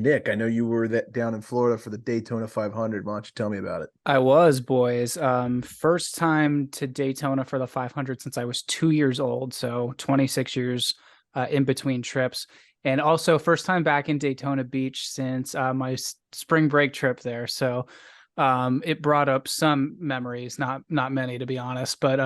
Nick. I know you were down in Florida for the Daytona 500. Why don't you tell me about it? I was, boys. First time to Daytona for the 500 since I was 2 years old. So 26 years in between trips. And also first time back in Daytona Beach since my spring break trip there. So it brought up some memories, not many to be honest, but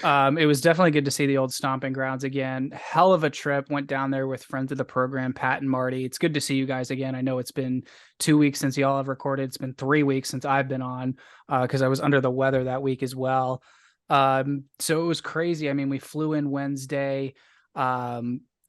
it was definitely good to see the old stomping grounds again. Hell of a trip. Went down there with friends of the program, Pat and Marty. It's good to see you guys again. I know it's been 2 weeks since y'all have recorded. It's been 3 weeks since I've been on because I was under the weather that week as well. So it was crazy. I mean, we flew in Wednesday.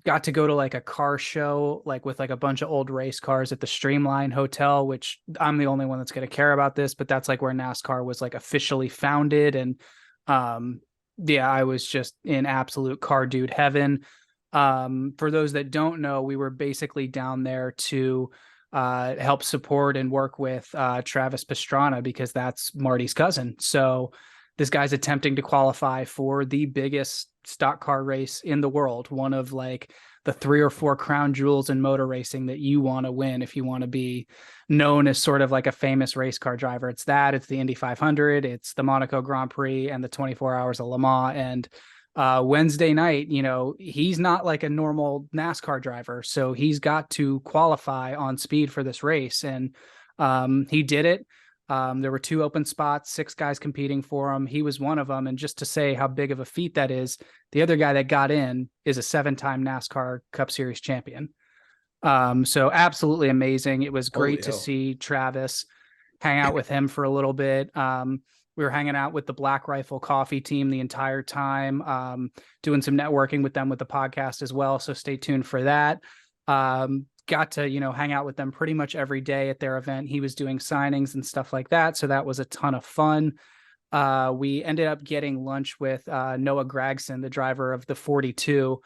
Got to go to like a car show, like with like a bunch of old race cars at the Streamline Hotel, which I'm the only one that's going to care about this, but that's like where NASCAR was like officially founded. And yeah, I was just in absolute car dude heaven. For those that don't know, we were basically down there to help support and work with Travis Pastrana because that's Marty's cousin. So this guy's attempting to qualify for the biggest stock car race in the world, one of like the 3 or 4 crown jewels in motor racing that you want to win if you want to be known as sort of like a famous race car driver. It's the Indy 500, it's the Monaco Grand Prix, and the 24 Hours of Le Mans. And Wednesday night, he's not like a normal NASCAR driver, so he's got to qualify on speed for this race, and he did it. There were 2 open spots, 6 guys competing for him. He was one of them. And just to say how big of a feat that is, the other guy that got in is a 7-time NASCAR Cup Series champion. So absolutely amazing. It was great to see Travis, hang out with him for a little bit. We were hanging out with the Black Rifle Coffee team the entire time, doing some networking with them with the podcast as well. So stay tuned for that. Got to, hang out with them pretty much every day at their event. He was doing signings and stuff like that. So that was a ton of fun. We ended up getting lunch with Noah Gragson, the driver of the 42,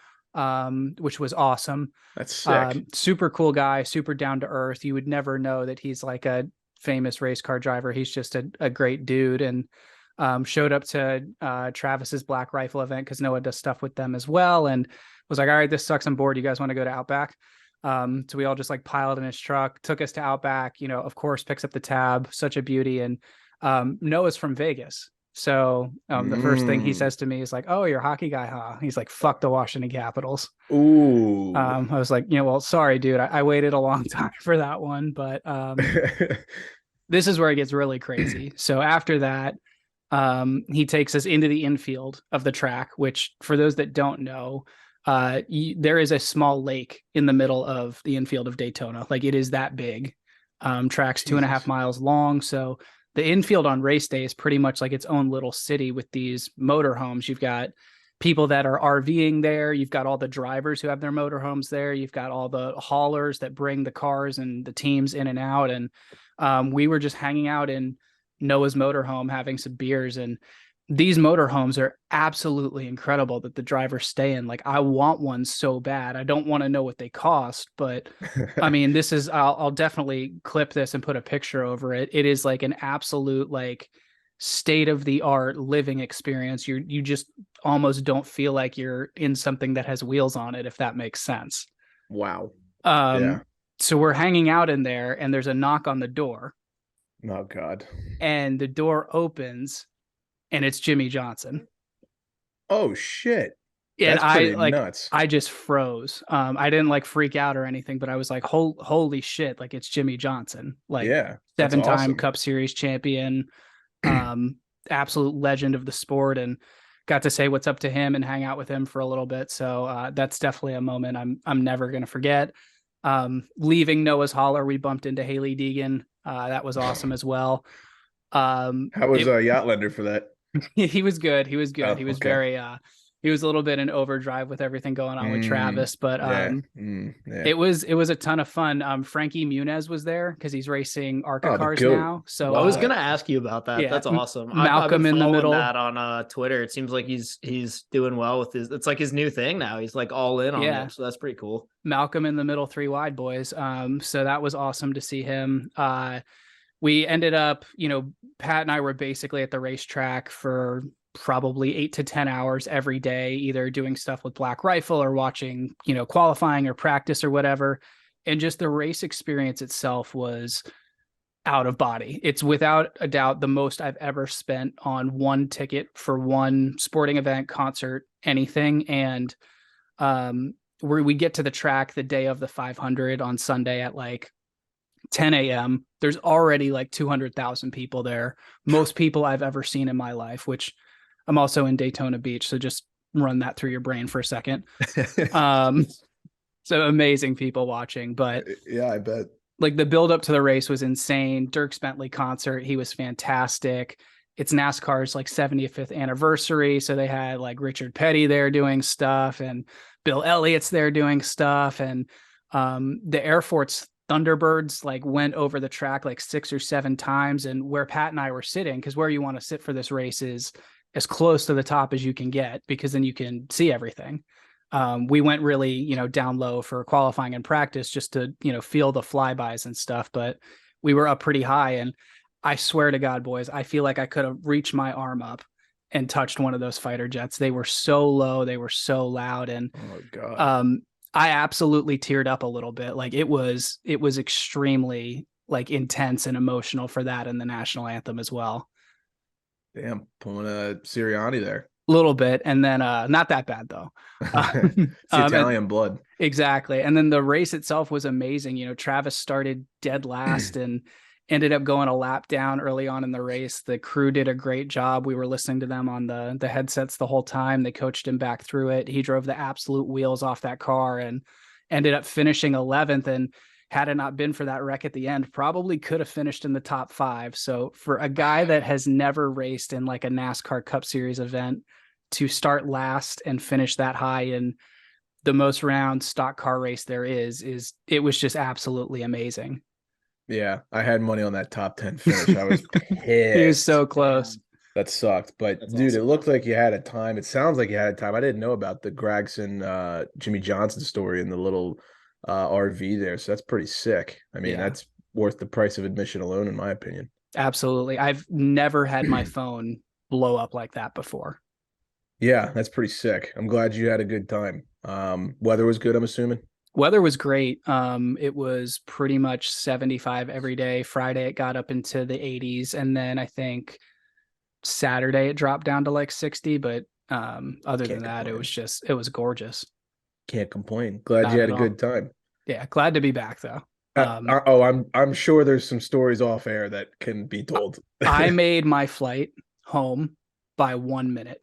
which was awesome. That's sick. Super cool guy, super down to earth. You would never know that he's like a famous race car driver. He's just a great dude. And showed up to Travis's Black Rifle event because Noah does stuff with them as well. And was like, all right, this sucks. I'm bored. You guys want to go to Outback? So we all just like piled in his truck, took us to Outback, of course, picks up the tab, such a beauty. And Noah's from Vegas. So the first thing he says to me is like, oh, you're a hockey guy, huh? He's like, fuck the Washington Capitals. Ooh. I was like, well, sorry, dude. I waited a long time for that one. But this is where it gets really crazy. So after that, he takes us into the infield of the track, which for those that don't know, there is a small lake in the middle of the infield of Daytona. Like it is that big. Track's 2.5 miles long. So the infield on race day is pretty much like its own little city with these motorhomes. You've got people that are RVing there. You've got all the drivers who have their motorhomes there. You've got all the haulers that bring the cars and the teams in and out. And we were just hanging out in Noah's motorhome, having some beers, and these motorhomes are absolutely incredible that the drivers stay in. Like I want one so bad. I don't want to know what they cost, but I mean, this is, I'll definitely clip this and put a picture over it. It is like an absolute, like state of the art living experience. You just almost don't feel like you're in something that has wheels on it, if that makes sense. Wow. Yeah. So we're hanging out in there and there's a knock on the door. Oh God. And the door opens and it's Jimmy Johnson. Oh shit. And That's pretty nuts. I just froze. I didn't like freak out or anything, but I was like, holy shit. Like it's Jimmy Johnson, like yeah, 7-time awesome. Cup Series champion, absolute legend of the sport, and got to say what's up to him and hang out with him for a little bit. So that's definitely a moment I'm never going to forget. Leaving Noah's Holler, we bumped into Haley Deegan. That was awesome as well. How was Yachtlender for that? He was good. He was good. Oh, he was okay. very he was a little bit in overdrive with everything going on with Travis, but it was a ton of fun. Frankie Muniz was there because he's racing ARCA cars now. So I was gonna ask you about that. Yeah, that's awesome. Malcolm I've in the middle. That on Twitter. It seems like he's doing well with his. It's like his new thing now. He's like all in on it, so that's pretty cool. Malcolm in the middle, 3 wide boys. So that was awesome to see him. We ended up, Pat and I were basically at the racetrack for probably 8 to 10 hours every day, either doing stuff with Black Rifle or watching, qualifying or practice or whatever. And just the race experience itself was out of body. It's without a doubt the most I've ever spent on one ticket for one sporting event, concert, anything. And where we get to the track the day of the 500 on Sunday at like 10 a.m. There's already like 200,000 people there. Most people I've ever seen in my life, which I'm also in Daytona Beach. So just run that through your brain for a second. So amazing people watching, but yeah, I bet. Like the build up to the race was insane. Dierks Bentley concert, he was fantastic. It's NASCAR's like 75th anniversary. So they had like Richard Petty there doing stuff and Bill Elliott's there doing stuff. And the Air Force Thunderbirds like went over the track like 6 or 7 times. And where Pat and I were sitting, because where you want to sit for this race is as close to the top as you can get, because then you can see everything. We went really, down low for qualifying and practice just to, feel the flybys and stuff, but we were up pretty high. And I swear to God, boys, I feel like I could have reached my arm up and touched one of those fighter jets. They were so low. They were so loud. And oh God. I absolutely teared up a little bit. Like it was extremely like intense and emotional for that and the national anthem as well. Damn, pulling a Sirianni there. A little bit. And then not that bad though. It's Italian blood. Exactly. And then the race itself was amazing. Travis started dead last and ended up going a lap down early on in the race. The crew did a great job. We were listening to them on the headsets the whole time. They coached him back through it. He drove the absolute wheels off that car and ended up finishing 11th. And had it not been for that wreck at the end, probably could have finished in the top 5. So for a guy that has never raced in like a NASCAR Cup Series event to start last and finish that high in the most round stock car race there is it was just absolutely amazing. Yeah, I had money on that top 10 finish. I was pissed. He was so close. That sucked. But That's dude, awesome. It looked like you had a time. It sounds like you had a time. I didn't know about the Gregson, Jimmy Johnson story in the little RV there. So that's pretty sick. I mean, that's worth the price of admission alone, in my opinion. Absolutely. I've never had my phone blow up like that before. Yeah, that's pretty sick. I'm glad you had a good time. Weather was good, I'm assuming. Weather was great. It was pretty much 75 every day. Friday, it got up into the 80s. And then I think Saturday, it dropped down to like 60. But other than that, it was gorgeous. Can't complain. Glad you had a good time. Yeah, glad to be back though. I'm sure there's some stories off air that can be told. I made my flight home by 1 minute.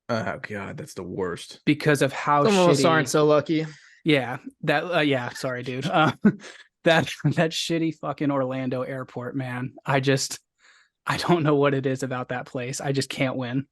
Oh God, that's the worst. Because of how some shitty. of us aren't so lucky. Yeah, that sorry, dude. That shitty fucking Orlando airport, man. I don't know what it is about that place. I just can't win.